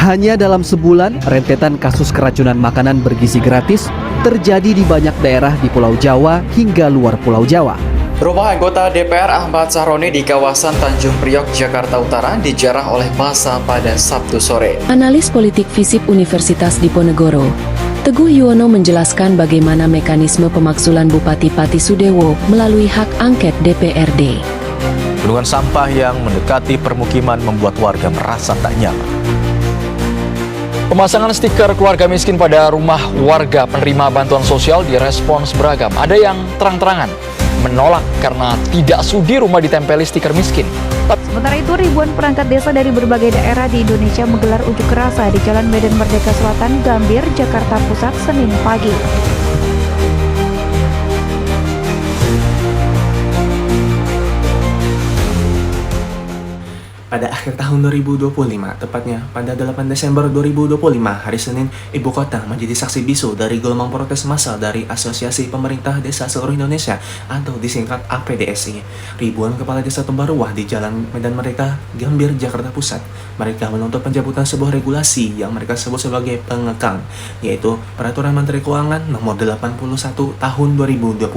Hanya dalam sebulan, rentetan kasus keracunan makanan bergizi gratis terjadi di banyak daerah di Pulau Jawa hingga luar Pulau Jawa. Rumah anggota DPR Ahmad Sahroni di kawasan Tanjung Priok, Jakarta Utara dijarah oleh massa pada Sabtu sore. Analis politik FISIP Universitas Diponegoro, Teguh Yuwono menjelaskan bagaimana mekanisme pemakzulan Bupati Pati Sudewo melalui hak angket DPRD. Gunungan sampah yang mendekati permukiman membuat warga merasa tak nyaman. Pemasangan stiker keluarga miskin pada rumah warga penerima bantuan sosial direspons beragam. Ada yang terang-terangan menolak karena tidak sudi rumah ditempeli stiker miskin. Sementara itu, ribuan perangkat desa dari berbagai daerah di Indonesia menggelar unjuk rasa di Jalan Medan Merdeka Selatan, Gambir, Jakarta Pusat, Senin pagi. Pada akhir tahun 2025, tepatnya pada 8 Desember 2025, hari Senin, Ibu Kota menjadi saksi bisu dari gelombang protes massal dari Asosiasi Pemerintah Desa Seluruh Indonesia atau disingkat APDSI. Ribuan kepala desa Tumbaruah di Jalan Medan Merdeka, Gambir, Jakarta Pusat. Mereka menuntut pencabutan sebuah regulasi yang mereka sebut sebagai pengekang, yaitu Peraturan Menteri Keuangan Nomor 81 Tahun 2025.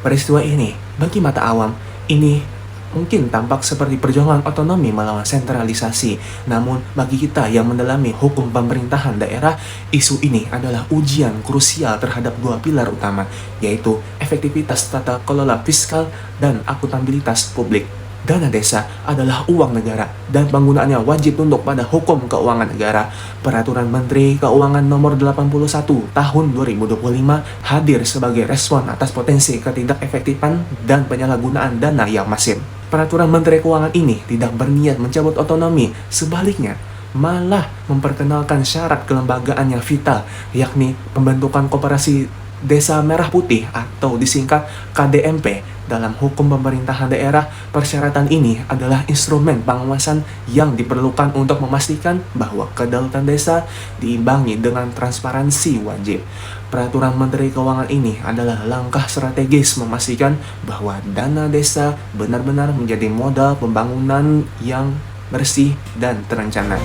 Peristiwa ini, bagi mata awam, ini mungkin tampak seperti perjuangan otonomi melawan sentralisasi. Namun bagi kita yang mendalami hukum pemerintahan daerah, isu ini adalah ujian krusial terhadap dua pilar utama, yaitu efektivitas tata kelola fiskal dan akuntabilitas publik. Dana desa adalah uang negara dan penggunaannya wajib tunduk pada hukum keuangan negara. Peraturan Menteri Keuangan Nomor 81 Tahun 2025 hadir sebagai respon atas potensi ketidakefektifan dan penyalahgunaan dana yang masif. Peraturan Menteri Keuangan ini tidak berniat mencabut otonomi, sebaliknya malah memperkenalkan syarat kelembagaan yang vital, yakni pembentukan koperasi Desa Merah Putih atau disingkat KDMP. Dalam hukum pemerintahan daerah, persyaratan ini adalah instrumen pengawasan yang diperlukan untuk memastikan bahwa kedaulatan desa diimbangi dengan transparansi wajib. Peraturan Menteri Keuangan ini adalah langkah strategis memastikan bahwa dana desa benar-benar menjadi modal pembangunan yang bersih dan terencana.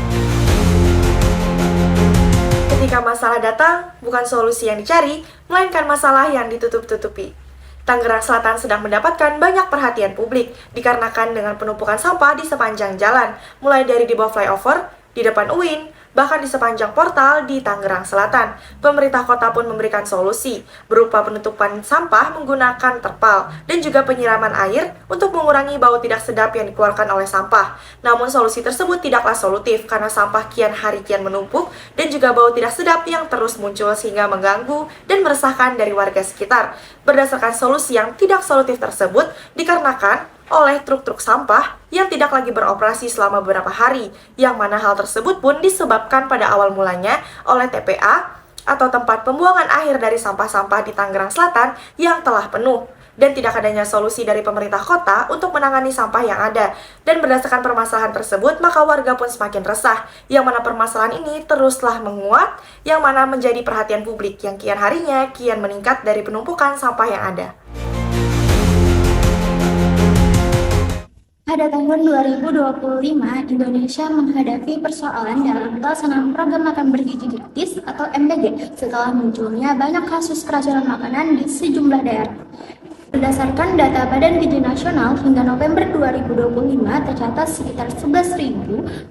Ketika masalah datang, bukan solusi yang dicari, melainkan masalah yang ditutup-tutupi. Tangerang Selatan sedang mendapatkan banyak perhatian publik dikarenakan dengan penumpukan sampah di sepanjang jalan, mulai dari di bawah flyover, di depan UIN, bahkan di sepanjang portal di Tangerang Selatan. Pemerintah kota pun memberikan solusi berupa penutupan sampah menggunakan terpal dan juga penyiraman air untuk mengurangi bau tidak sedap yang dikeluarkan oleh sampah. Namun solusi tersebut tidaklah solutif karena sampah kian hari kian menumpuk dan juga bau tidak sedap yang terus muncul sehingga mengganggu dan meresahkan dari warga sekitar. Berdasarkan solusi yang tidak solutif tersebut dikarenakan oleh truk-truk sampah yang tidak lagi beroperasi selama beberapa hari, yang mana hal tersebut pun disebabkan pada awal mulanya oleh TPA atau tempat pembuangan akhir dari sampah-sampah di Tangerang Selatan yang telah penuh, dan tidak adanya solusi dari pemerintah kota untuk menangani sampah yang ada. Dan berdasarkan permasalahan tersebut, maka warga pun semakin resah, yang mana permasalahan ini teruslah menguat, yang mana menjadi perhatian publik yang kian harinya kian meningkat dari penumpukan sampah yang ada. Pada tahun 2025, Indonesia menghadapi persoalan dalam pelaksanaan program makan bergizi gratis atau MBG setelah munculnya banyak kasus keracunan makanan di sejumlah daerah. Berdasarkan data Badan Gizi Nasional, hingga November 2025 tercatat sekitar 11.640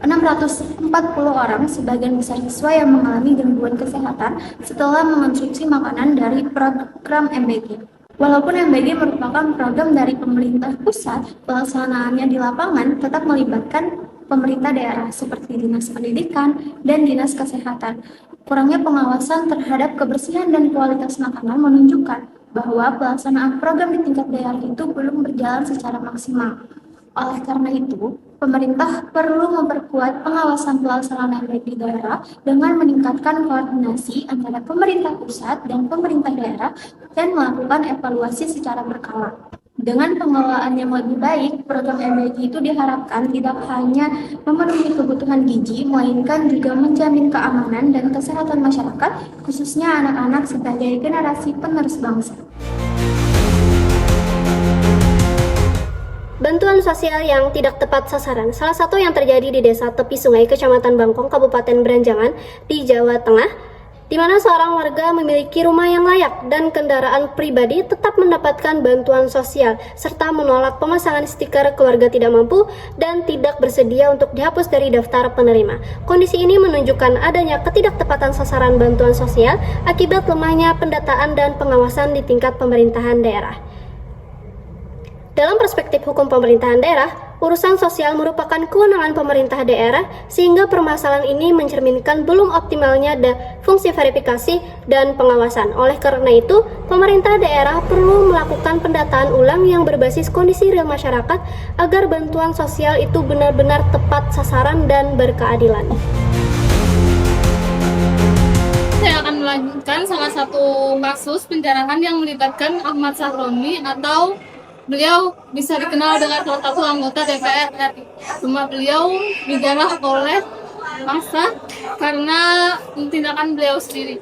orang, sebagian besar siswa yang mengalami gangguan kesehatan setelah mengonsumsi makanan dari program MBG. Walaupun MBG merupakan program dari pemerintah pusat, pelaksanaannya di lapangan tetap melibatkan pemerintah daerah seperti Dinas Pendidikan dan Dinas Kesehatan. Kurangnya pengawasan terhadap kebersihan dan kualitas makanan menunjukkan bahwa pelaksanaan program di tingkat daerah itu belum berjalan secara maksimal. Oleh karena itu, pemerintah perlu memperkuat pengawasan pelaksanaan MBG di daerah dengan meningkatkan koordinasi antara pemerintah pusat dan pemerintah daerah dan melakukan evaluasi secara berkala. Dengan pengelolaan yang lebih baik, program MBG itu diharapkan tidak hanya memenuhi kebutuhan gizi, melainkan juga menjamin keamanan dan kesehatan masyarakat, khususnya anak-anak sebagai generasi penerus bangsa. bantuan sosial yang tidak tepat sasaran. Salah satu yang terjadi di desa tepi sungai Kecamatan Bangkong, Kabupaten Beranjangan di Jawa Tengah, di mana seorang warga memiliki rumah yang layak dan kendaraan pribadi tetap mendapatkan bantuan sosial, serta menolak pemasangan stiker keluarga tidak mampu dan tidak bersedia untuk dihapus dari daftar penerima. Kondisi ini menunjukkan adanya ketidaktepatan sasaran bantuan sosial akibat lemahnya pendataan dan pengawasan di tingkat pemerintahan daerah. Dalam perspektif hukum pemerintahan daerah, urusan sosial merupakan kewenangan pemerintah daerah, sehingga permasalahan ini mencerminkan belum optimalnya fungsi verifikasi dan pengawasan. Oleh karena itu, pemerintah daerah perlu melakukan pendataan ulang yang berbasis kondisi real masyarakat agar bantuan sosial itu benar-benar tepat sasaran dan berkeadilan. Saya akan melanjutkan salah satu kasus penjarahan yang melibatkan Ahmad Sahroni, atau beliau bisa dikenal dengan salah satu anggota DPR RI. Cuma beliau didana oleh massa karena tindakan beliau sendiri.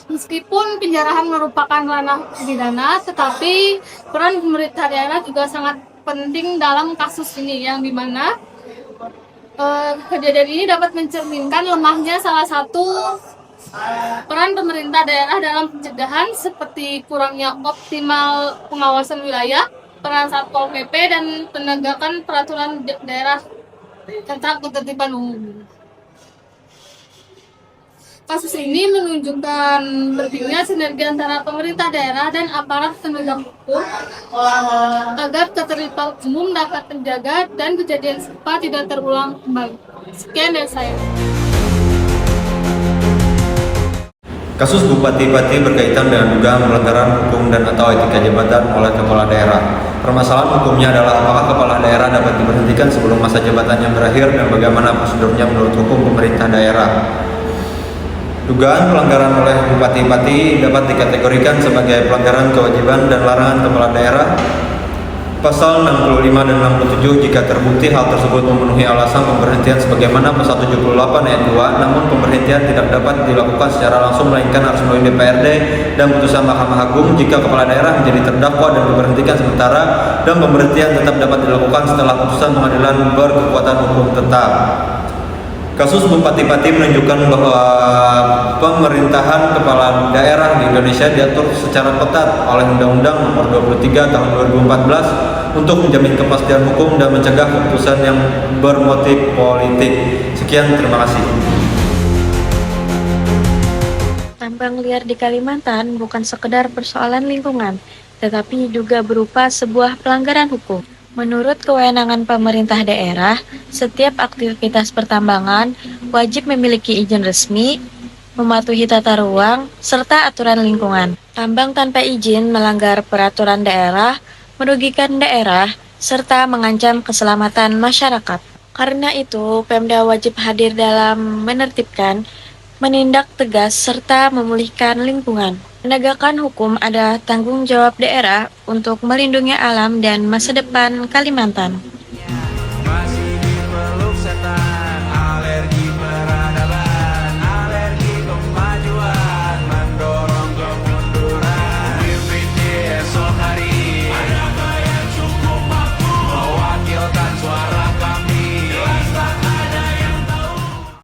Meskipun penjarahan merupakan ranah pidana, tetapi peran pemerintah daerah juga sangat penting dalam kasus ini, yang dimana kejadian ini dapat mencerminkan lemahnya salah satu peran pemerintah daerah dalam pencegahan, seperti kurangnya optimal pengawasan wilayah, peran Satpol PP, dan penegakan peraturan daerah tentang ketertiban umum. Kasus ini menunjukkan pentingnya sinergi antara pemerintah daerah dan aparat penegak hukum agar ketertiban umum dapat terjaga dan kejadian serupa tidak terulang kembali. Sekian dari saya. Kasus Bupati-Pati berkaitan dengan dugaan pelanggaran hukum dan atau etika jabatan oleh kepala daerah. Permasalahan hukumnya adalah apakah kepala daerah dapat diberhentikan sebelum masa jabatannya berakhir dan bagaimana prosedurnya menurut hukum pemerintah daerah. Dugaan pelanggaran oleh Bupati-Pati dapat dikategorikan sebagai pelanggaran kewajiban dan larangan kepala daerah. Pasal 65 dan 67 jika terbukti hal tersebut memenuhi alasan pemberhentian sebagaimana pasal 78 ayat 2, namun pemberhentian tidak dapat dilakukan secara langsung melainkan harus melalui DPRD dan putusan Mahkamah Agung jika kepala daerah menjadi terdakwa dan diberhentikan sementara, dan pemberhentian tetap dapat dilakukan setelah putusan pengadilan berkekuatan hukum tetap. Kasus Bupati-Pati menunjukkan bahwa pemerintahan kepala daerah di Indonesia diatur secara ketat oleh Undang-Undang Nomor 23 Tahun 2014 untuk menjamin kepastian hukum dan mencegah keputusan yang bermotif politik. Sekian, terima kasih. Tambang liar di Kalimantan bukan sekedar persoalan lingkungan, tetapi juga berupa sebuah pelanggaran hukum. Menurut kewenangan pemerintah daerah, setiap aktivitas pertambangan wajib memiliki izin resmi, mematuhi tata ruang, serta aturan lingkungan. Tambang tanpa izin melanggar peraturan daerah, merugikan daerah, serta mengancam keselamatan masyarakat. Karena itu, Pemda wajib hadir dalam menertibkan, menindak tegas, serta memulihkan lingkungan. Penegakan hukum adalah tanggung jawab daerah untuk melindungi alam dan masa depan Kalimantan.